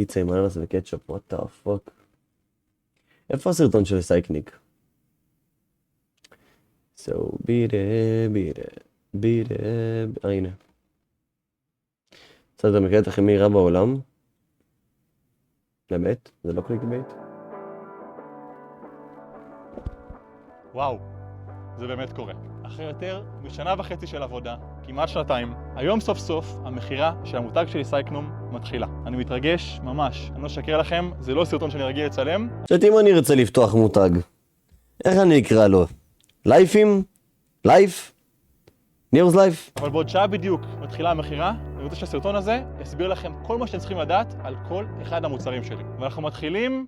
פיצה עם אננס וקטשופ, what the fuck. איפה הסרטון של סייקניק? So, בירה, הנה. קצת המקלדת הכי מהירה בעולם. באמת? זה לא קליק בייט? וואו, זה באמת קורה. אחרי יותר משנה וחצי של עבודה, כמעט שנתיים, היום סוף סוף המחירה של המותג שלי סייקנום מתחילה. אני מתרגש ממש, אני לא אשקר לכם, זה לא סרטון שאני רגיל לצלם. אם אני ארצה לפתוח מותג, איך אני אקרא לו? לייפים? לייף? נירס לייף? אבל בעוד שעה בדיוק מתחילה המחירה, אני רוצה שהסרטון הזה יסביר לכם כל מה שאתם צריכים לדעת על כל אחד המוצרים שלי. ואנחנו מתחילים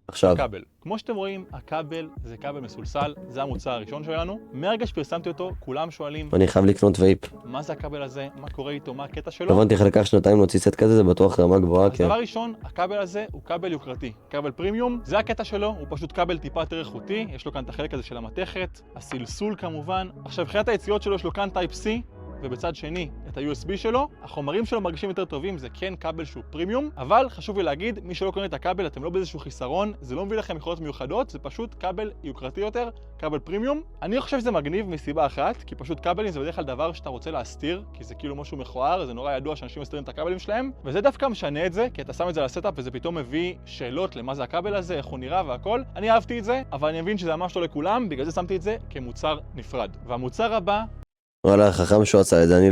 עכשיו. הכבל. כמו שאתם רואים, הכבל זה כבל מסולסל, זה המוצר הראשון שלנו. מהרגע שפרסמתי אותו, כולם שואלים, אני חייב לקנות וייפ. מה זה הכבל הזה? מה קורה איתו? מה הקטע שלו? הבנתי איך לקח שנתיים להוציא סט כזה, זה בטוח רמה גבוהה, אז כן. דבר ראשון, הכבל הזה הוא כבל יוקרתי, כבל פרימיום, זה הקטע שלו, הוא פשוט כבל טיפה יותר איכותי, יש לו כאן את החלק הזה של המתכת, הסלסול כמובן. עכשיו, מבחינת היציאות שלו יש לו כאן טייפ C, ובצד שני את ה-USB שלו. החומרים שלו מרגישים יותר טובים, זה כן כבל שהוא פרימיום, אבל חשוב לי להגיד, מי שלא קונה את הכבל, אתם לא באיזשהו חיסרון, זה לא מביא לכם יכולות מיוחדות, זה פשוט כבל יוקרתי יותר, כבל פרימיום. אני חושב שזה מגניב מסיבה אחת, כי פשוט כבלים זה בדרך כלל דבר שאתה רוצה להסתיר, כי זה כאילו משהו מכוער, זה נורא ידוע שאנשים מסתירים את הכבלים שלהם, וזה דווקא משנה את זה, כי אתה שם את זה לסטאפ וזה פתאום מביא שאלות למה זה הכבל הזה, איך הוא נראה והכל. אני אהבתי את זה, אבל אני מבין שזה ממש לא לכולם, בגלל זה שמתי את זה כמוצר נפרד. והמוצר הבא וואלה, חכם שהוא עשה את זה, אני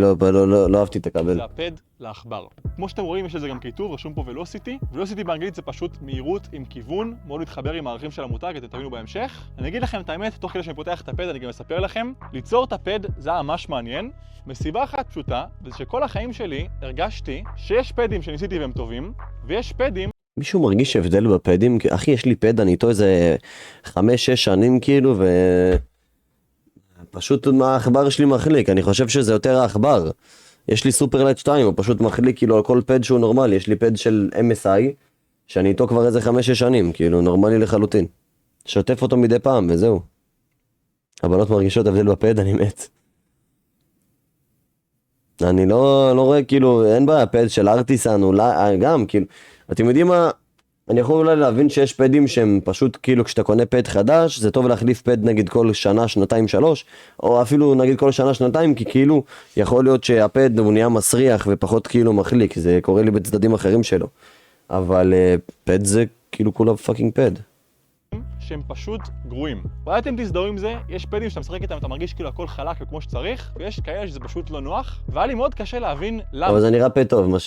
לא אהבתי את הכבל. זה הפד לעכבר. כמו שאתם רואים, יש לזה גם כיתוב, רשום פה ולוסיטי. ולוסיטי באנגלית זה פשוט מהירות עם כיוון, מאוד מתחבר עם הערכים של המותג, אתם תבינו בהמשך. אני אגיד לכם את האמת, תוך כדי שאני פותח את הפד, אני גם אספר לכם. ליצור את הפד זה היה ממש מעניין, מסיבה אחת פשוטה, וזה שכל החיים שלי הרגשתי שיש פדים שניסיתי והם טובים, ויש פדים מישהו מרגיש הבדל בפדים? אחי, יש לי פד, אני איתו איזה 5-6 שנים כאילו, פשוט העכבר שלי מחליק, אני חושב שזה יותר העכבר. יש לי סופרלייט 2, הוא פשוט מחליק כאילו על כל פד שהוא נורמלי, יש לי פד של MSI, שאני איתו כבר איזה 5-6 שנים, כאילו נורמלי לחלוטין. שוטף אותו מדי פעם וזהו. הבנות מרגישות הבדל בפד, אני מת. אני לא רואה כאילו, אין בעיה, פד של ארטיסן, אולי, גם כאילו, אתם יודעים מה? אני יכול אולי להבין שיש פדים שהם פשוט כאילו כשאתה קונה פד חדש, זה טוב להחליף פד נגיד כל שנה, שנתיים, 3, או אפילו נגיד כל שנה, שנתיים, כי כאילו יכול להיות שהפד הוא נהיה מסריח ופחות כאילו מחליק, זה קורה לי בצדדים אחרים שלו. אבל פד זה כאילו כולה פאקינג פד. שהם פשוט גרועים. ואולי אתם תזדהו עם זה, יש פדים שאתה משחק איתם, אתה מרגיש כאילו הכל חלק וכמו שצריך, ויש כאלה שזה פשוט לא נוח, והיה לי מאוד קשה להבין למה. אבל זה נראה פד טוב, מה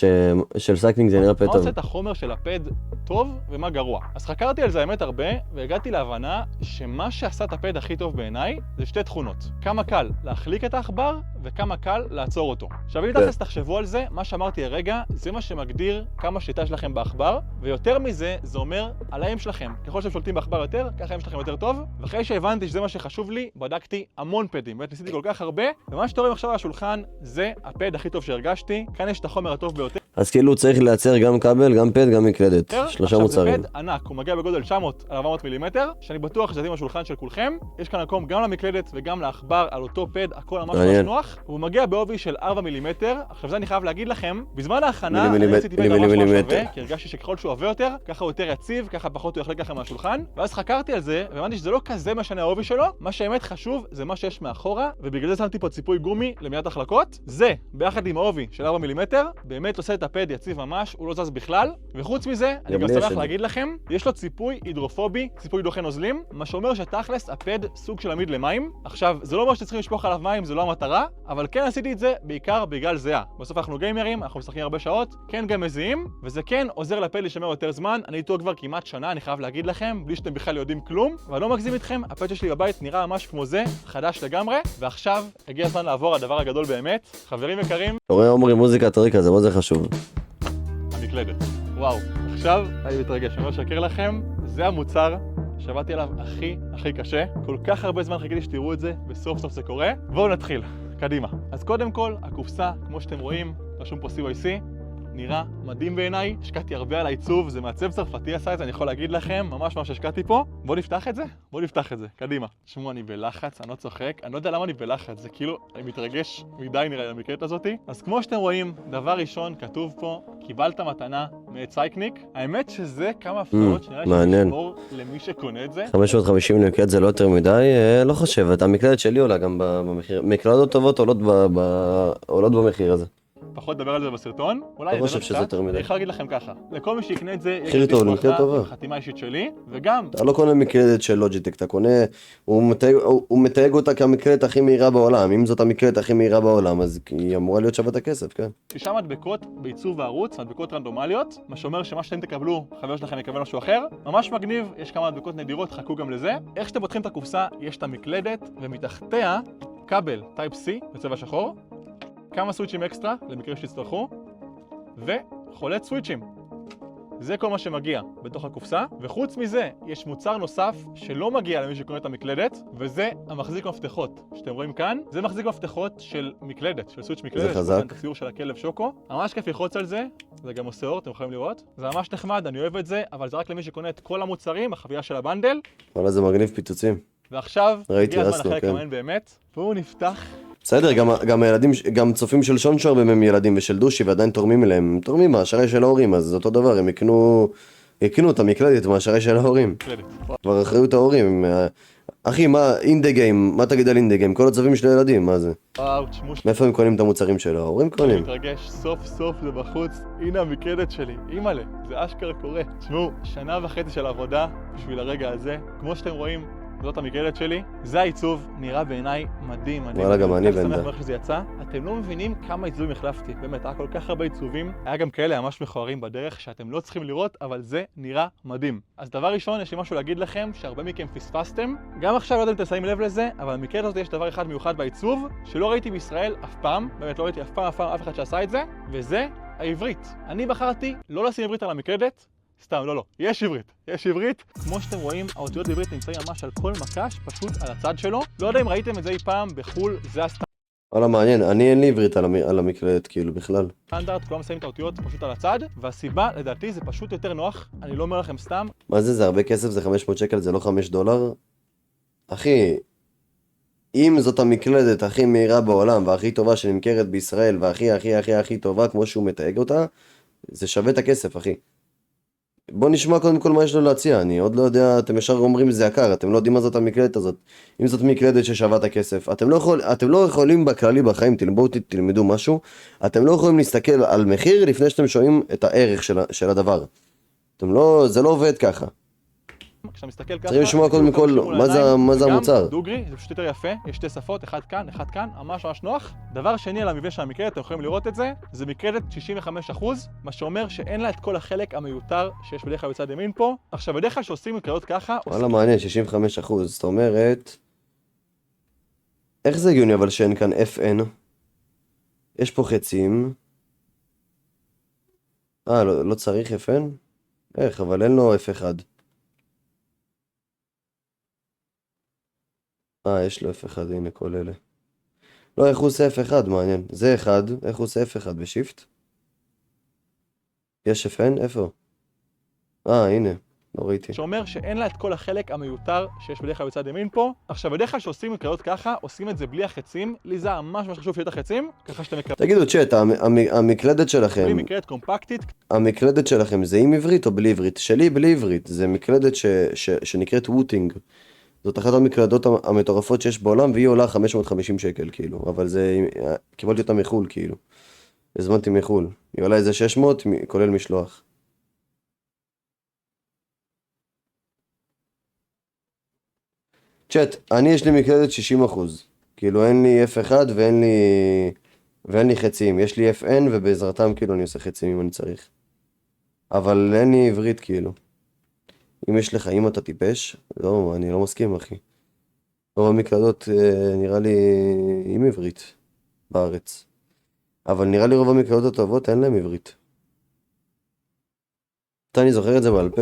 של סייקלינג זה נראה פד מה טוב. עושה את החומר של הפד טוב ומה גרוע? אז חקרתי על זה האמת הרבה, והגעתי להבנה שמה שעשה את הפד הכי טוב בעיניי, זה שתי תכונות. כמה קל להחליק את העכבר, וכמה קל לעצור אותו. עכשיו אם תחשבו על זה, מה שאמרתי הרגע, זה מה שמגדיר כמה שליטה שלכם בעכבר, ויותר מזה, זה אומר על האם שלכם. ככל שאתם שולטים בעכבר יותר, ככה האם שלכם יותר טוב, ואחרי שהבנתי שזה מה שחשוב לי, בדקתי המון פדים, באמת ניסיתי כל כך הרבה, ומה שאתם רואים עכשיו על השולחן, זה הפד הכי טוב שהרגשתי, כאן יש את החומר הטוב ביותר. אז כאילו צריך לייצר גם כבל, גם פד, גם מקלדת. 3 מוצרים. עכשיו זה פד ענק, הוא מגיע בגודל 900 על 400 מילימטר, שאני בטוח שזה עם השולחן של כולכם. יש כאן מקום גם למקלדת וגם לעכבר על אותו פד, הכל ממש נוח. הוא מגיע בעובי של 4 מילימטר. עכשיו זה אני חייב להגיד לכם, בזמן ההכנה אני רציתי פד ממש שווה, כי הרגשתי שככל שהוא עבה יותר, ככה הוא יותר יציב, ככה פחות הוא יחלק לכם מהשולחן. ואז חקרתי על זה, והבנתי שזה לא כזה משנה העובי שלו. מה שבאמת חשוב זה מה שיש מאחורה, ובגלל זה שמתי פה ציפוי גומי למניעת החלקות. זה, ביחד עם העובי של 4 מילימטר, באמת עושה את הפד יציב ממש, הוא לא זז בכלל. וחוץ מזה, אני גם שמח להגיד לכם, יש לו ציפוי הידרופובי, ציפוי דוחה נוזלים, מה שאומר שתכלס הפד סוג של עמיד למים. עכשיו, זה לא אומר שצריכים לשפוך עליו מים, זה לא המטרה, אבל כן עשיתי את זה בעיקר בגלל זהה. בסוף אנחנו גיימרים, אנחנו משחקים הרבה שעות, כן גם מזיעים, וזה כן עוזר לפד להישמר יותר זמן. אני איתו כבר כמעט שנה, אני חייב להגיד לכם, בלי שאתם בכלל יודעים כלום, ואני לא מגזים איתכם, הפד שלי בבית נראה ממש כמו זה, חדש לגמרי, ועכשיו הגיע הזמן לעבור הדבר הגדול באמת. חברים יקרים, אתה רואה עומרי מוזיקה טריקה, זה מה זה חשוב. המקלדת. וואו, עכשיו אני מתרגש, אני לא אשקר לכם, זה המוצר שעבדתי עליו הכי קשה. כל כך הרבה זמן חיכיתי שתראו את זה, וסוף סוף זה קורה. בואו נתחיל, קדימה. אז קודם כל, הקופסה, כמו שאתם רואים, רשום פה CYC, נראה מדהים בעיניי, השקעתי הרבה על העיצוב, זה מעצב צרפתי עשה את זה, אני יכול להגיד לכם, ממש מה שהשקעתי פה. בואו נפתח את זה? בואו נפתח את זה, קדימה. תשמעו, אני בלחץ, אני לא צוחק, אני לא יודע למה אני בלחץ, זה כאילו, אני מתרגש מדי נראה לי למקלדת הזאתי. אז כמו שאתם רואים, דבר ראשון, כתוב פה, קיבלת מתנה מאת סייקניק. האמת שזה כמה הפתעות שנראה לי שנשמור למי שקונה את זה. 550 למקלדת זה לא יותר מדי, לא חושב, המקלדת שלי עולה גם במחיר, מקלדות טובות עולות במחיר הזה. פחות לדבר על זה בסרטון, אולי לא חושב שזה יותר מדי. אני יכול להגיד לכם ככה, לכל מי שיקנה את זה, מחיר טוב, למקלדת טובה. חתימה אישית שלי, וגם... אתה לא קונה מקלדת של לוג'יטק, אתה קונה, הוא מתייג אותה כמקלדת הכי מהירה בעולם, אם זאת המקלדת הכי מהירה בעולם, אז היא אמורה להיות שווה את הכסף, כן. 6 מדבקות בעיצוב הערוץ, מדבקות רנדומליות, מה שאומר שמה שאתם תקבלו, חבר שלכם יקבל משהו אחר, ממש מגניב, יש כמה מדבקות נדירות, חכו גם לזה. איך שאתם פותחים את הקופסה, יש את המקלדת, ומתחתיה כבל Type-C בצבע שחור, כמה סוויצ'ים אקסטרה, למקרה שתצטרכו, וחולט סוויצ'ים. זה כל מה שמגיע בתוך הקופסה, וחוץ מזה, יש מוצר נוסף שלא מגיע למי שקונה את המקלדת, וזה המחזיק מפתחות. שאתם רואים כאן, זה מחזיק מפתחות של מקלדת, של סוויץ' מקלדת. זה חזק. את הציור של הכלב שוקו. ממש כיף ללחוץ על זה, זה גם עושה אור, אתם יכולים לראות. זה ממש נחמד, אני אוהב את זה, אבל זה רק למי שקונה את כל המוצרים, החבילה של הבנדל. וואלה, זה מגניב פיצוצים. ועכשיו, ראיתי, הגיע הזמן רסנו, לחלק כן. המעניין באמת, והוא נפתח. בסדר, גם הילדים, גם צופים של שונשור הם ילדים ושל דושי ועדיין תורמים אליהם, הם תורמים מהאשראי של ההורים, אז זה אותו דבר, הם יקנו את המקלדת מהאשראי של ההורים. מקלדת. כבר אחריות ההורים. אחי, מה, אינדה גיים, מה תגיד על אינדה גיים? כל הצופים של הילדים, מה זה? וואו, תשמעו מאיפה הם קונים את המוצרים שלו? ההורים אני קונים. מתרגש, סוף סוף זה בחוץ, הנה המקלדת שלי, אימא'לה, זה אשכרה קורה. תשמעו, 1.5 שנה של עבודה בשביל הרגע הזה, כמו שאתם רואים, זאת המקלדת שלי, זה העיצוב, נראה בעיניי מדהים, מדהים. וואלה, גם אני שמח בנדה. מאוד שזה יצא, אתם לא מבינים כמה עיצובים החלפתי, באמת, היה כל כך הרבה עיצובים, היה גם כאלה ממש מכוערים בדרך שאתם לא צריכים לראות, אבל זה נראה מדהים. אז דבר ראשון, יש לי משהו להגיד לכם, שהרבה מכם פספסתם, גם עכשיו לא יודעים אם תשמים לב לזה, אבל במקלדת הזאת יש דבר אחד מיוחד בעיצוב, שלא ראיתי בישראל אף פעם, באמת לא ראיתי אף פעם אף אחד שעשה את זה, וזה העברית. אני בחרתי לא לשים עברית על המקלדת, סתם, לא, יש עברית, יש עברית. כמו שאתם רואים, האותיות בעברית נמצאים ממש על כל מקש, פשוט על הצד שלו. לא יודע אם ראיתם את זה אי פעם בחול, זה וואלה, מעניין, אין לי עברית על המקלדת, כאילו, בכלל. הסטנדרט, כולם שמים את האותיות פשוט על הצד, והסיבה, לדעתי, זה פשוט יותר נוח, אני לא אומר לכם סתם. מה זה הרבה כסף, זה 500 שקל, זה לא $5? אחי, אם זאת המקלדת הכי מהירה בעולם, והכי טובה שנמכרת בישראל, והכי טובה, כמו שהוא מתייג אותה, זה שווה את הכסף, אחי. בוא נשמע קודם כל מה יש לו להציע, אני עוד לא יודע, אתם ישר אומרים זה יקר, אתם לא יודעים מה זאת המקלדת הזאת. אם זאת מקלדת ששווה את הכסף, אתם לא יכולים בכללי בחיים, בואו תלמדו משהו, אתם לא יכולים להסתכל על מחיר לפני שאתם שומעים את הערך של הדבר. זה לא עובד ככה. כשאתה מסתכל ככה, צריכים לשמוע קודם כל מה זה המוצר. גם דוגרי, זה פשוט יותר יפה, יש 2 שפות, אחד כאן, ממש נוח. דבר שני על המבנה של המקלדת, אתם יכולים לראות את זה, זה מקלדת 65%, מה שאומר שאין לה את כל החלק המיותר שיש בדרך כלל בצד ימין פה. עכשיו, בדרך כלל שעושים מקלדות ככה, וואלה, מעניין, 65%, זאת אומרת, איך זה הגיוני אבל שאין כאן FN? יש פה חצים. לא צריך FN? איך, אבל אין לו F1. יש לו F1, הנה כל אלה. לא, איך הוא עושה F1, מעניין. זה 1, איך הוא עושה F1 בשיפט? יש FN? איפה? הנה, לא ראיתי. שאומר שאין לה את כל החלק המיותר שיש בדרך כלל בצד ימין פה. עכשיו, בדרך כלל שעושים מקלדות ככה, עושים את זה בלי החצים. לי זה ממש חשוב שיהיה את החצים, ככה שאתם מקבלים. תגידו, צ'אט, המקלדת שלכם, מקלדת קומפקטית. המקלדת שלכם זה עם עברית או בלי עברית? שלי בלי עברית, זה מקלדת שנקראת ווטינג. זאת אחת המקלדות המטורפות שיש בעולם, והיא עולה 550 שקל, כאילו. אבל קיבלתי אותה מחול, כאילו. הזמנתי מחול. היא עולה איזה 600, כולל משלוח. צ'אט, יש לי מקלדת 60%. כאילו אין לי F1 ואין לי חצים. יש לי FN ובעזרתם כאילו אני עושה חצים אם אני צריך. אבל אין לי עברית כאילו. אם יש לך, אם אתה טיפש, לא, אני לא מסכים, אחי. רוב המקלדות נראה לי עם עברית בארץ. אבל נראה לי רוב המקלדות הטובות אין להם עברית. אני זוכר את זה בעל פה.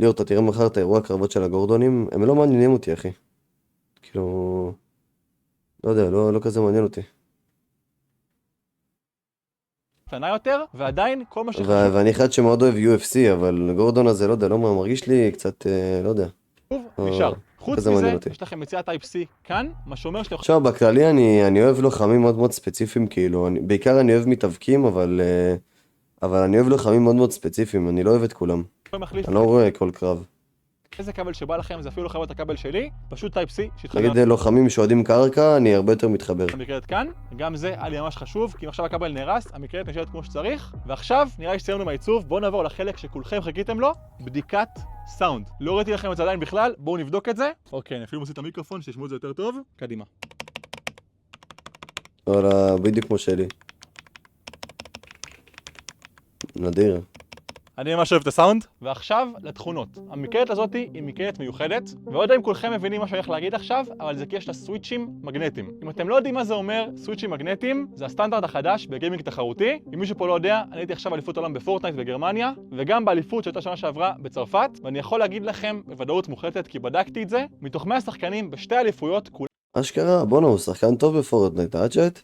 ליאור, אתה תראה מחר את האירוע הקרבות של הגורדונים, הם לא מעניינים אותי, אחי. כאילו, לא יודע, לא כזה מעניין אותי. קטנה יותר, ועדיין כל מה שחשוב ואני אחד שמאוד אוהב UFC, אבל גורדון הזה, לא יודע, לא מרגיש לי קצת, לא יודע. נשאר. חוץ כזה מזה, מעניין אותי. יש לכם מציאת Type-C כאן, מה שאומר שאתם עכשיו, בכללי אני אוהב לוחמים מאוד מאוד ספציפיים, כאילו, בעיקר אני אוהב מתאבקים, אבל אני אוהב לוחמים מאוד מאוד ספציפיים, אני לא אוהב את כולם. יכולים להחליף אני לא רואה כל קרב. איזה כבל שבא לכם, זה אפילו לא חייב להיות הכבל שלי, פשוט Type-C, שיתחבר נגיד לוחמים שעודים קרקע, אני הרבה יותר מתחבר. המקלדת כאן, גם זה היה לי ממש חשוב, כי אם עכשיו הכבל נהרס, המקלדת נשארת כמו שצריך, ועכשיו נראה לי שסיימנו מהעיצוב, בואו נעבור לחלק שכולכם חיכיתם לו, בדיקת סאונד. לא ראיתי לכם את זה עדיין בכלל, בואו נבדוק את זה. אוקיי, אני אפילו מוסיף את המיקרופון, שתשמעו את זה יותר טוב. קדימה. וואלה, בדיוק כמו שלי. נדיר. אני ממש אוהב את הסאונד, ועכשיו לתכונות. המקלדת הזאת היא מקלדת מיוחדת, ועוד אם כולכם מבינים מה שאני הולך להגיד עכשיו, אבל זה כי יש לה סוויצ'ים מגנטיים. אם אתם לא יודעים מה זה אומר, סוויצ'ים מגנטיים, זה הסטנדרט החדש בגיימינג תחרותי. אם מישהו פה לא יודע, אני הייתי עכשיו אליפות עולם בפורטנייט בגרמניה, וגם באליפות שהייתה שנה שעברה בצרפת, ואני יכול להגיד לכם בוודאות מוחלטת, כי בדקתי את זה, מתוך 100 שחקנים בשתי אליפויות, אשכרה, בואנה, הוא שחקן טוב בפורטנייט, הצ'אט?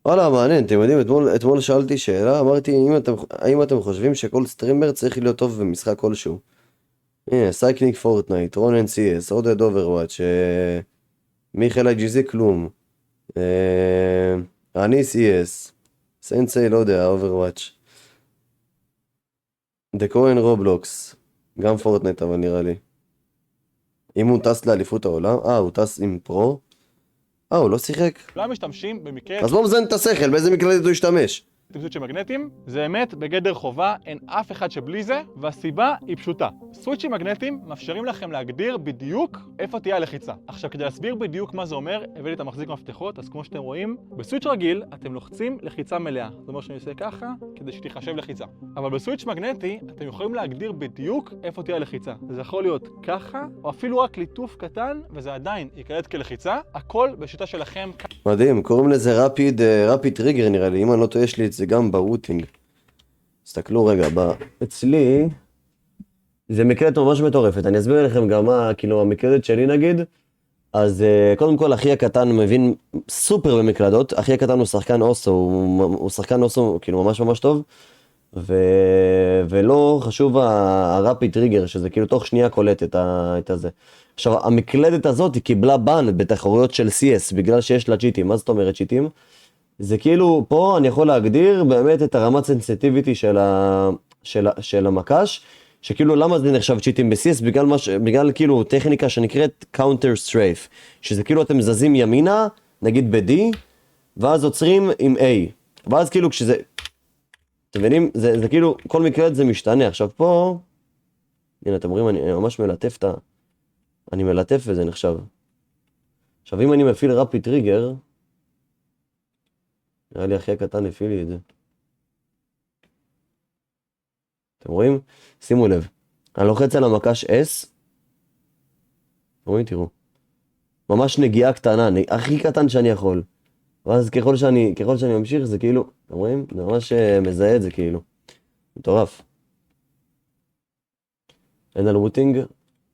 וואלה, מעניין, אתם יודעים, אתמול שאלתי שאלה, אמרתי, האם אתם חושבים שכל סטרימר צריך להיות טוב במשחק כלשהו? הנה, סייקניק פורטנייט, רונן סי.אס, עודד אוברוואץ', מיכאל IGZ כלום, אני סי.אס, סנסei, לא יודע, אוברוואץ', דה כהן רובלוקס, גם פורטנייט אבל נראה לי. אם הוא טס לאליפות העולם, הוא טס עם פרו? הוא לא שיחק? כולם משתמשים במקלדת אז בוא מזיין את השכל, באיזה מקלדת הוא ישתמש? סוויצ'ים מגנטיים, זה אמת בגדר חובה, אין אף אחד שבלי זה, והסיבה היא פשוטה. סוויצ'ים מגנטיים מאפשרים לכם להגדיר בדיוק איפה תהיה הלחיצה. עכשיו, כדי להסביר בדיוק מה זה אומר, הבאתי את המחזיק מפתחות, אז כמו שאתם רואים, בסוויץ' רגיל אתם לוחצים לחיצה מלאה. זאת אומרת שאני עושה ככה, כדי שתיחשב לחיצה. אבל בסוויץ' מגנטי, אתם יכולים להגדיר בדיוק איפה תהיה הלחיצה. זה יכול להיות ככה, או אפילו רק ליטוף קטן, וזה עדיין יקלט כלחיצה. הכל בשיטה שלכם. מדהים, קוראים לזה רפיד טריגר נראה לי, אם אני לא טועה יש לי את זה גם ברוטינג. תסתכלו רגע, אצלי זה מקלדת ממש מטורפת, אני אסביר לכם גם מה, כאילו המקלדת שלי נגיד, אז קודם כל אחי הקטן מבין סופר במקלדות, אחי הקטן הוא שחקן אוסו, הוא שחקן אוסו כאילו ממש ממש טוב, ולא חשוב הרפיד טריגר, שזה כאילו תוך שנייה קולט את הזה. עכשיו, המקלדת הזאת היא קיבלה בן בתחרויות של CS, בגלל שיש לה צ'יטים. מה זאת אומרת צ'יטים? זה כאילו, פה אני יכול להגדיר באמת את הרמת סנסיטיביטי של המקש, שכאילו למה זה נחשב צ'יטים ב-CS? בגלל כאילו טכניקה שנקראת Counter Strafe, שזה כאילו אתם זזים ימינה, נגיד ב-D, ואז עוצרים עם A. ואז כאילו כשזה, אתם מבינים? זה כאילו, כל מקלדת זה משתנה. עכשיו פה, הנה אתם רואים, אני ממש מלטף אני מלטף וזה נחשב. עכשיו אם אני מפעיל רפיד טריגר, נראה לי אחי הקטן הפעיל לי את זה. אתם רואים? שימו לב. אני לוחץ על המקש S. רואים? תראו. ממש נגיעה קטנה, הכי קטן שאני יכול. ואז ככל שאני ממשיך זה כאילו, אתם רואים? זה ממש מזהה את זה כאילו. מטורף. אין על רוטינג.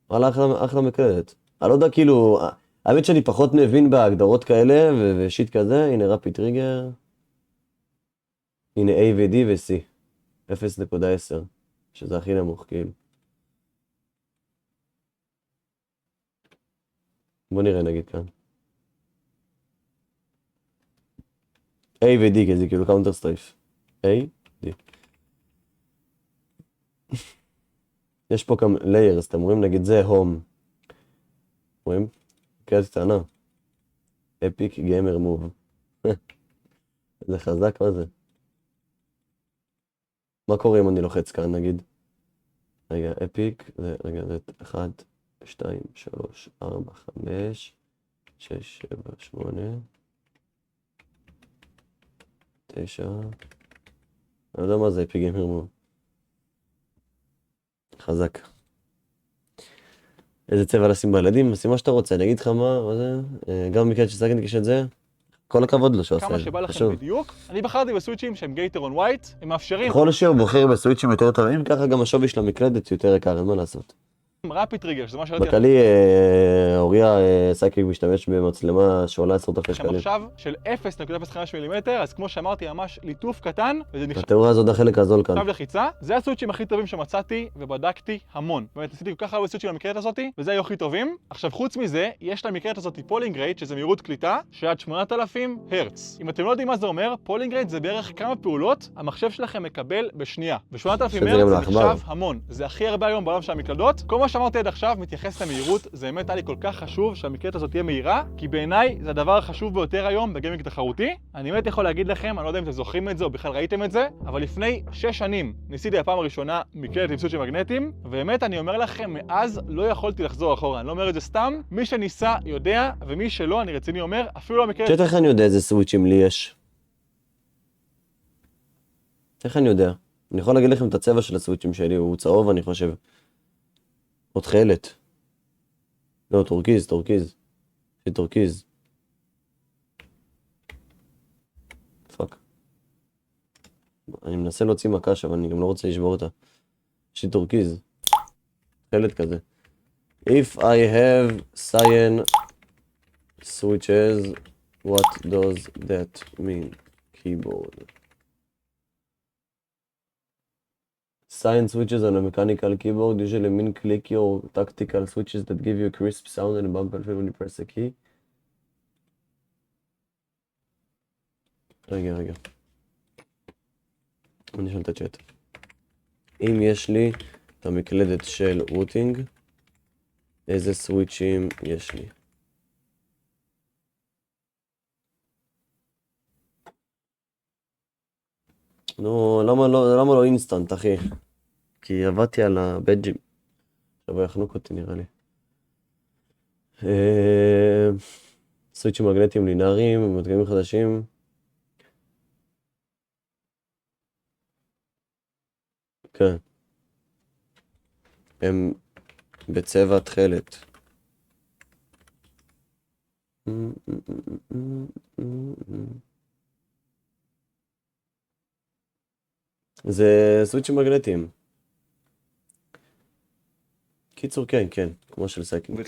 וואלה, אחלה מקלדת. אני לא יודע, כאילו, האמת שאני פחות מבין בהגדרות כאלה ושיט כזה. הנה רפיד טריגר. הנה A ו-D ו-C. 0.10. שזה הכי נמוך, כאילו. בוא נראה נגיד כאן. A ו-D, כי זה כאילו קאונטר סטרייף. A, D. יש פה גם layers, אתם רואים, נגיד זה home. רואים? קטע קטנה. epic gamer move. זה חזק, מה זה? מה קורה אם אני לוחץ כאן, נגיד? רגע, epic, רגע, זה 1, 2, 3, 4, 5, 6, 7, 8, 9. אני לא יודע מה זה epic gamer move. חזק. איזה צבע לשים בילדים? שים מה שאתה רוצה, אני אגיד לך מה זה? גם מקלדת שסקנד יש את זה. כל הכבוד לו שעושה את זה. כמה שבא לכם בדיוק. אני בחרתי בסוויצ'ים שהם גייטר און ווייט, הם מאפשרים. ככל שהוא בוחר בסוויצ'ים יותר טובים, ככה גם השווי של המקלדת יותר יקר, אין מה לעשות. רפי טריגר, שזה מה שראיתי בכללי, אוריה סייקליק משתמש במצלמה שעולה 10,000 לכם שקלים. עכשיו של 0.05 מילימטר, אז כמו שאמרתי, ממש ליטוף קטן, וזה נחשב התאורה הזאת החלק הזול כאן. לחיצה. זה הסוויצ'ים הכי טובים שמצאתי ובדקתי המון. באמת, עשיתי כל כך הרבה סוויצ'ים למקלדת הזאתי, וזה היו הכי טובים. עכשיו, חוץ מזה, יש למקלדת הזאתי פולינג רייט, שזה מהירות קליטה, שעד 8,000 הרץ. אם אתם לא יודעים מה זה אומר, פולינג רייט זה בערך כמה פעולות המחשב שלכם מקבל בשנייה. ו-8,000 הרץ זה נחשב המון. זה הכי הרבה היום בעולם של המקלדות. כל מה שאמרתי עד עכשיו מתייחס למהירות. זה באמת היה לי כל כך חשוב שהמקלדת הזאת תהיה מהירה, כי בעיניי זה הדבר החשוב ביותר היום בגיימינג תחרותי. אני באמת יכול להגיד לכם, אני לא יודע אם אתם זוכרים את זה או בכלל ראיתם את זה, אבל לפני 6 שנים ניסיתי הפעם הראשונה מקלדת עם סוויצ'ים מגנטיים, ובאמת אני אומר לכם, מאז לא יכולתי לחזור אחורה. אני לא אומר את זה סתם, מי שניסה יודע, ומי שלא, אני רציני אומר, אפילו לא מקלדת. איך אני יודע איזה סוויצ'ים לי יש? איך אני יודע? אני יכול להגיד לכם את הצבע של הסוויצ'ים שלי, הוא צהוב אני חושב. או תכלת. לא, טורקיז. יש טורקיז. פאק. אני מנסה להוציא מקש, אבל אני גם לא רוצה לשבור אותה. יש לי טורקיז. תכלת כזה. If I have cyan switches, what does that mean? Keyboard. Cyan switches on a mechanical keyboard usually mean click your tactical switches that give you a crisp sound and a bumper feel when you press a key. רגע. אני אשאל את הצ'אט. אם יש לי את המקלדת של רוטינג, איזה סוויצ'ים יש לי? נו, למה לא אינסטנט, אחי? כי עבדתי על הבדג'ים. עכשיו הוא יחנוק אותי, נראה לי. סוויצ'ים מגנטיים לינאריים, מדגמים חדשים. כן. הם בצבע תכלת. זה סוויצ'ים מגנטיים. קיצור, כן, כמו של סייקלינג.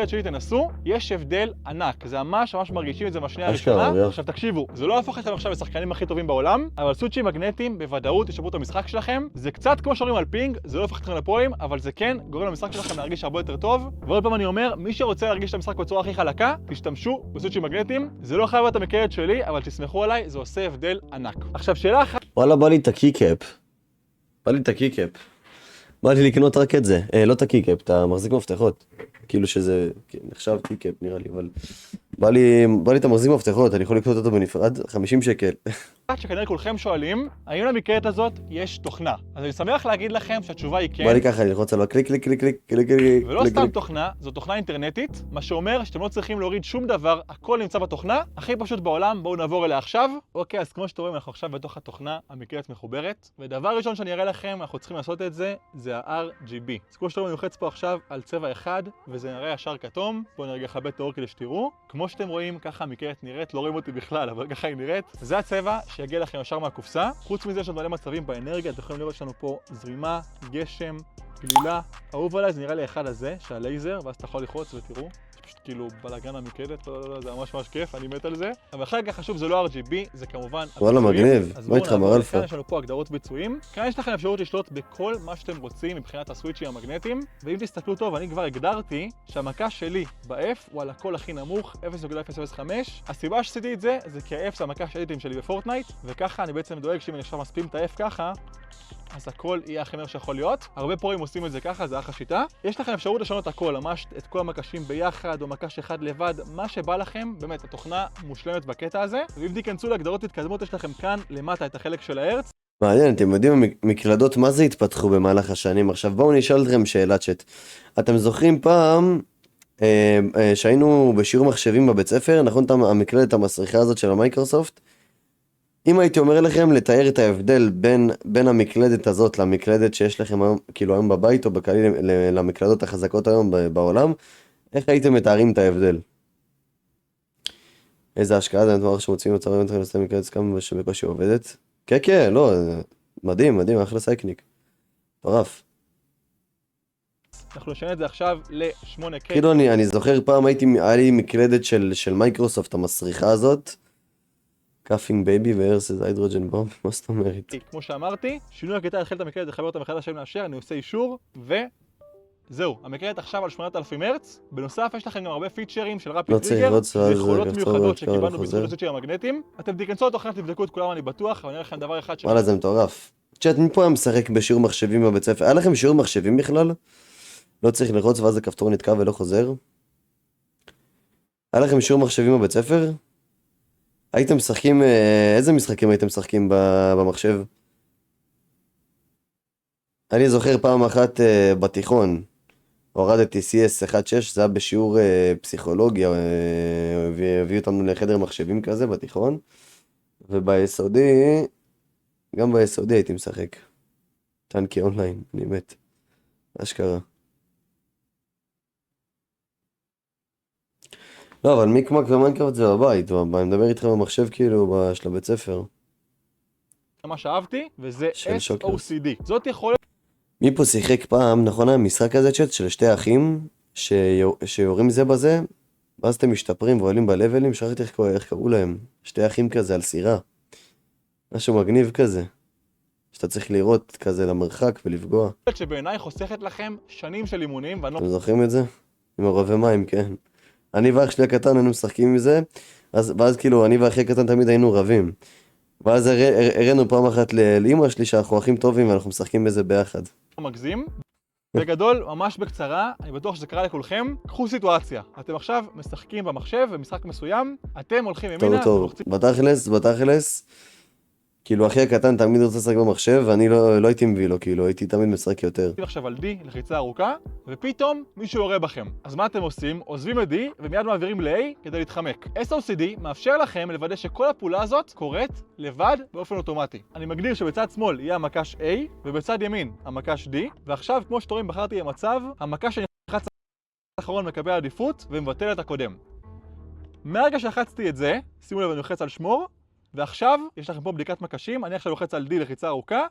שלי תנסו, יש הבדל ענק, זה ממש מרגישים את זה בשנייה הראשונה. עכשיו תקשיבו, זה לא הפוך אתכם עכשיו לשחקנים הכי טובים בעולם, אבל סוויצ'ים מגנטיים בוודאות ישפרו את המשחק שלכם. זה קצת כמו שאומרים על פינג, זה לא הפוך אתכם לפרוים, אבל זה כן גורם למשחק שלכם להרגיש הרבה יותר טוב. ועוד פעם אני אומר, מי שרוצה להרגיש את המשחק בצורה הכי חלקה, תשתמשו בסוויצ'ים מגנטיים. זה לא חייב להיות המקלדת שלי, אבל תסמכו עליי, זה עושה הבדל ענק. עכשיו שאלה אחת. וואלה, בא לי את הקי-קאפ. בא לי לקנות רק את זה. לא את הקי-קאפ, אתה מחזיק מפתחות. כאילו שזה נחשב קי-קאפ נראה לי, אבל בא לי את המחזיק מפתחות, אני יכול לקנות אותו בנפרד, 50 שקל. שכנראה כולכם שואלים, האם למקלדת הזאת יש תוכנה? אז אני שמח להגיד לכם שהתשובה היא כן. בא לי ככה, אני ללחוץ עליו קליק. ולא סתם תוכנה, זו תוכנה אינטרנטית, מה שאומר שאתם לא צריכים להוריד שום דבר, הכל נמצא בתוכנה, הכי פשוט בעולם, בואו נעבור אליה עכשיו. אוקיי, אז כמו שאתם רואים, אנחנו עכשיו בתוך התוכנה, המקלדת מחוברת, ודבר ראשון שאני אראה לכם, אנחנו צריכים לעשות את זה, זה ה-RGB. אז כמו שאתם רואים, אני לוחץ פה עכשיו על צבע אחד, וזה נראה ישר כתום. בואו נרגע לכבה את האור כדי שתראו. כמו שאתם רואים, ככה המקלדת נראית, לא רואים אותי בכלל, אבל ככה היא נראית. זה הצבע שיגיע לכם ישר מהקופסה. חוץ מזה יש לנו מלא מצבים באנרגיה, אתם יכולים לראות שלנו פה זרימה, גשם, גלילה. אהוב עליי זה נראה לי אחד הזה, שהלייזר, ואז אתה יכול לחוץ ותראו. פשוט כאילו בלגן המקלדת, לא, זה ממש כיף, אני מת על זה. אבל אחר כך חשוב, זה לא RGB, זה כמובן וואלה, מגניב. מה איתך, מר אלפא? כאן יש לנו פה הגדרות ביצועים. כאן יש לכם אפשרות לשלוט בכל מה שאתם רוצים מבחינת הסוויצ'ים המגנטיים. ואם תסתכלו טוב, אני כבר הגדרתי שהמקש שלי ב-F הוא על הכל הכי נמוך, 0.005. הסיבה שעשיתי את זה, זה כי ה-F זה המקש האדיטים שלי בפורטנייט, וככה אני בעצם דואג שאם אני עכשיו מספים את ה-F ככה, אז הכל יהיה הכי מהר שיכול להיות. הרבה פרוים עושים את זה ככה, זה אחלה שיטה. יש לכם אפשרות לשנות הכל, ממש את כל המקשים ביחד, או מקש אחד לבד, מה שבא לכם. באמת, התוכנה מושלמת בקטע הזה. ואם תיכנסו להגדרות התקדמות, יש לכם כאן למטה את החלק של ההרץ. מעניין, אתם יודעים, מקלדות, מה זה התפתחו במהלך השנים? עכשיו בואו נשאל אתכם שאלה צ'אט. אתם זוכרים פעם שהיינו בשיעור מחשבים בבית ספר, נכון, המקלדת המסריחה הזאת של המייקרוסופט? אם הייתי אומר לכם לתאר את ההבדל בין המקלדת הזאת למקלדת שיש לכם היום, כאילו היום בבית או בכללי למקלדות החזקות היום בעולם, איך הייתם מתארים את ההבדל? איזה השקעה זה נתמר שמוצאים מצבים אתכם לעשות מקלדת סכם שבקושי עובדת? כן, לא, מדהים, אחלה סייקניק. טרף. אנחנו נשנה את זה עכשיו ל-8K. כאילו אני זוכר פעם היה לי מקלדת של מייקרוסופט המסריחה הזאת. קאפינג בייבי והרסס היידרוג'ן בומב, מה זאת אומרת? כמו שאמרתי, שינוי הקטע התחיל את המקלדת, לחבר אותה מחדש שאני מאשר, אני עושה אישור, וזהו, המקלדת עכשיו על 8,000 הרץ. בנוסף, יש לכם גם הרבה פיצ'רים של רפיד טריגר, ויכולות מיוחדות שקיבלנו בזכות הסט של המגנטים. אתם תיכנסו לתוכנה, תבדקו את כולם, אני בטוח, ואני אראה לכם דבר אחד וואלה, זה מטורף. צ'אט, מפה היה משחק בשיעור מחשבים בבית ספר? היה לכם שיעור מחשבים בכלל? לא צריך ללחוץ ואז הכפתור נתקע ולא חוזר? היה לכם שיעור מחשבים בבית ספר? הייתם משחקים, איזה משחקים הייתם משחקים במחשב? אני זוכר פעם אחת בתיכון, הורדתי CS 1.6, זה היה בשיעור פסיכולוגיה, והביאו אותנו לחדר מחשבים כזה בתיכון, וביסודי, גם ביסודי הייתי משחק. טנקי אונליין, אני מת. אשכרה. לא, אבל מיקמק ומיינקראפט זה בבית, אני מדבר איתכם במחשב כאילו של הבית ספר. מה שאהבתי, וזה של שוקרס. SOCD. זאת יכולת... מי פה שיחק פעם, נכון, המשחק הזה צ'אט של שתי אחים שיורים זה בזה, ואז אתם משתפרים ועולים בלבלים, שכחתי איך קראו להם, שתי אחים כזה על סירה. משהו מגניב כזה, שאתה צריך לראות כזה למרחק ולפגוע. שבעיניי חוסכת לכם שנים של אימונים, ואני לא... אתם זוכרים את זה? עם הרובי מים, כן. אני ואח שלי הקטן היינו משחקים עם זה, ואז כאילו אני ואחי הקטן תמיד היינו רבים. ואז הראינו פעם אחת לאמא שלי שאנחנו אחים טובים ואנחנו משחקים בזה ביחד. מגזים. בגדול, ממש בקצרה, אני בטוח שזה קרה לכולכם. קחו סיטואציה, אתם עכשיו משחקים במחשב במשחק מסוים, אתם הולכים ימינה... טוב, בתכלס, כאילו אחי הקטן תמיד רוצה לשחק במחשב ואני לא הייתי מביא לו, כאילו הייתי תמיד משחק יותר. עכשיו על D, לחיצה ארוכה, ופתאום מישהו יורה בכם. אז מה אתם עושים? עוזבים את D ומיד מעבירים ל-A כדי להתחמק. SOCD מאפשר לכם לוודא שכל הפעולה הזאת קורית לבד באופן אוטומטי. אני מגדיר שבצד שמאל יהיה המקש A, ובצד ימין המקש D, ועכשיו כמו שאתם רואים בחרתי במצב, המקש שנלחץ האחרון מקבל עדיפות ומבטל את הקודם. מהרגע שלחצתי את זה, שימו לב אני לוחץ על שמור, ועכשיו יש לכם פה בדיקת מקשים, אני עכשיו לוחץ על D לחיצה ארוכה,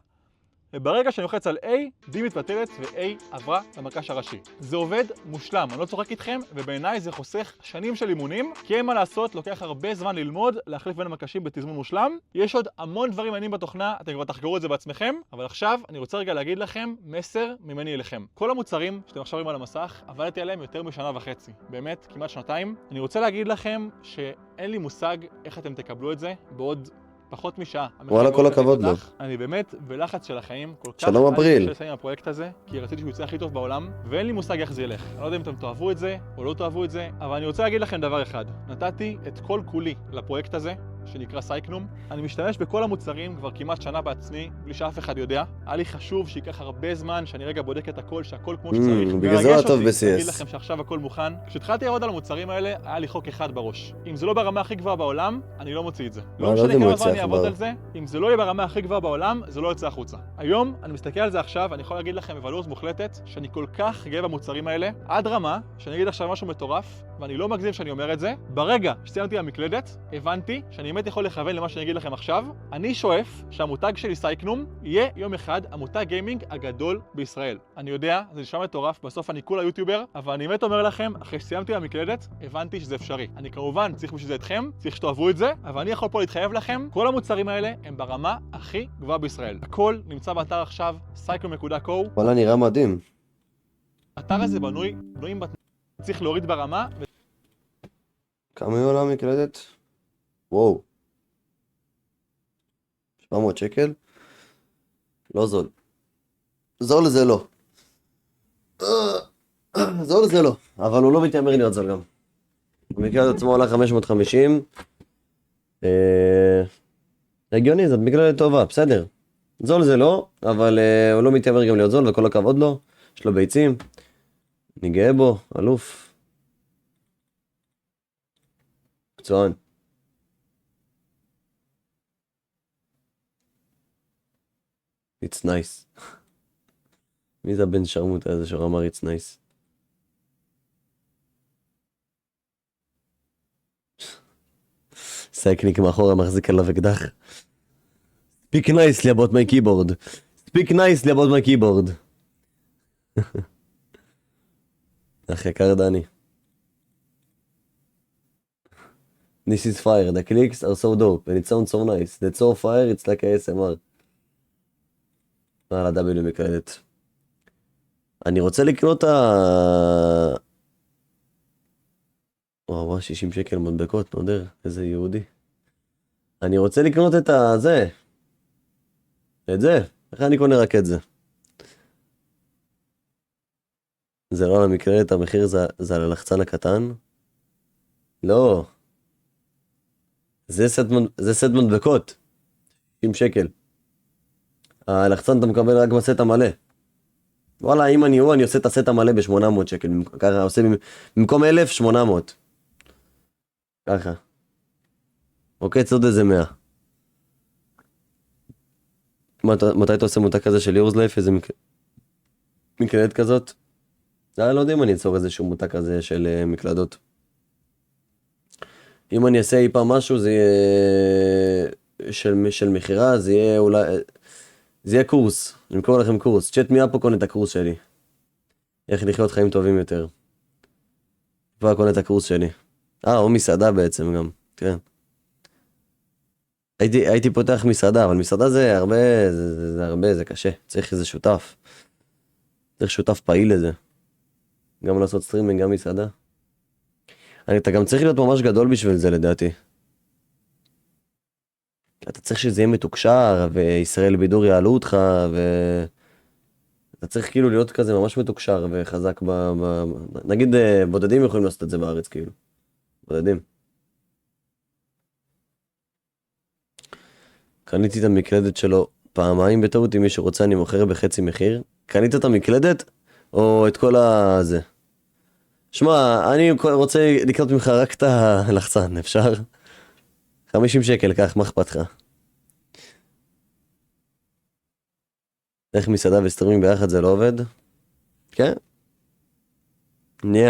וברגע שאני לוחץ על A, D מתבטלת ו-A עברה למקש הראשי. זה עובד מושלם, אני לא צוחק איתכם, ובעיניי זה חוסך שנים של אימונים, כי אין מה לעשות, לוקח הרבה זמן ללמוד, להחליף בין המקשים בתזמון מושלם. יש עוד המון דברים מעניינים בתוכנה, אתם כבר תחקרו את זה בעצמכם, אבל עכשיו אני רוצה רגע להגיד לכם מסר ממני אליכם. כל המוצרים שאתם עכשיו רואים על המסך, עבדתי עליהם יותר משנה וחצי, באמת כמעט שנתיים. אני רוצה להגיד לכם שאין לי מושג איך אתם תקבלו את זה בעוד פחות משעה. וואלה, כל הכבוד לו. אני באמת בלחץ של החיים כל כך... שלום אפריל. אני רוצה לסיים הפרויקט הזה, כי רציתי שהוא יצא הכי טוב בעולם, ואין לי מושג איך זה ילך. אני לא יודע אם אתם תאהבו את זה או לא תאהבו את זה, אבל אני רוצה להגיד לכם דבר אחד. נתתי את כל כולי לפרויקט הזה, שנקרא סייקנום. אני משתמש בכל המוצרים כבר כמעט שנה בעצמי, בלי שאף אחד יודע. היה לי חשוב שייקח הרבה זמן, שאני רגע בודק את הכל, שהכל כמו שצריך. בגלל זה הטוב ב-CS. אני אגיד לכם שעכשיו הכל מוכן. כשהתחלתי לעבוד על המוצרים האלה, היה לי חוק אחד בראש. אם זה לא ברמה הכי גבוהה בעולם, אני לא מוציא את זה. לא משנה כמה זמן אני אעבוד על זה, אם זה לא יהיה ברמה הכי גבוהה בעולם, זה לא יוצא החוצה. היום, אני מסתכל על זה עכשיו, אני יכול להגיד לכם בוודאות מוחלטת, שאני כל כך גאה במוצרים האלה, עד רמה, שאני אגיד עכשיו משהו מטורף, ואני לא מגזים שאני אומר את זה. ברגע שסיימתי המקלדת, הבנתי שאני באמת יכול לכוון למה שאני אגיד לכם עכשיו. אני שואף שהמותג שלי סייקנום יהיה יום אחד המותג גיימינג הגדול בישראל. אני יודע, זה נשמע מטורף, בסוף אני כולה יוטיובר, אבל אני באמת אומר לכם, אחרי שסיימתי המקלדת, הבנתי שזה אפשרי. אני כמובן צריך בשביל זה אתכם, צריך שתאהבו את זה, אבל אני יכול פה להתחייב לכם, כל המוצרים האלה הם ברמה הכי גבוהה בישראל. הכל נמצא באתר עכשיו, cyclone.co. וואלה, נראה מדהים. האתר הזה בנוי צריך להוריד ברמה. כמה היא עולה המקלדת? וואו. 700 שקל? לא זול. זול זה לא. זול זה לא. אבל הוא לא מתיימר להיות זול גם. המקלדת עצמו עולה 550. הגיוני, זאת מקלדת טובה, בסדר. זול זה לא, אבל הוא לא מתיימר גם להיות זול, וכל הכבוד לו. יש לו ביצים. אני גאה בו, אלוף. מקצוען. It's nice. מי זה הבן שרמוט הזה שאמר it's nice? סייקניק מאחורה מחזיק עליו אקדח. Speak nicely about my keyboard. Speak nicely about my keyboard. אח יקר דני. This is fire, the clicks are so dope, and it sounds so nice. That's so fire, it's like ASMR. על ה-W מקלדת. אני רוצה לקנות וואו, 60 שקל מדבקות, נודר, איזה יהודי. אני רוצה לקנות את זה. את זה. איך אני קונה רק את זה? זה לא על המקלדת, המחיר זה על הלחצן הקטן. לא. זה סט מדבקות. 60 שקל. הלחצן אתה מקבל רק בסט המלא. וואלה, אם אני עושה את הסט המלא ב-800 שקל. ככה, עושה במקום 1,800. ככה. אוקיי, צוד איזה 100. מתי אתה עושה מותג כזה של יורס לייף? איזה מקלדת כזאת? לא יודע אם אני אצור איזשהו מותג כזה של מקלדות. אם אני אעשה אי פעם משהו, זה יהיה של מחירה, זה יהיה אולי... זה יהיה קורס, אני מקורא לכם קורס. צ'אט מי אפו קונה את הקורס שלי. איך לחיות חיים טובים יותר. כבר קונה את הקורס שלי. או מסעדה בעצם גם, כן. הייתי פותח מסעדה, אבל מסעדה זה הרבה, זה קשה. צריך איזה שותף. צריך שותף פעיל לזה. גם לעשות סטרימינג, גם מסעדה. אתה גם צריך להיות ממש גדול בשביל זה לדעתי. אתה צריך שזה יהיה מתוקשר, וישראל בידור יעלו אותך, אתה צריך כאילו להיות כזה ממש מתוקשר וחזק נגיד בודדים יכולים לעשות את זה בארץ כאילו. בודדים. קניתי את המקלדת שלו פעמיים בטעות, אם מישהו רוצה אני מוכר בחצי מחיר. קנית את המקלדת או את כל הזה? שמע, אני רוצה לקנות ממך רק את הלחצן, אפשר? 50 שקל, כך, מה אכפת לך? איך מסעדה וסטרימינג ביחד זה לא עובד? כן? נהיה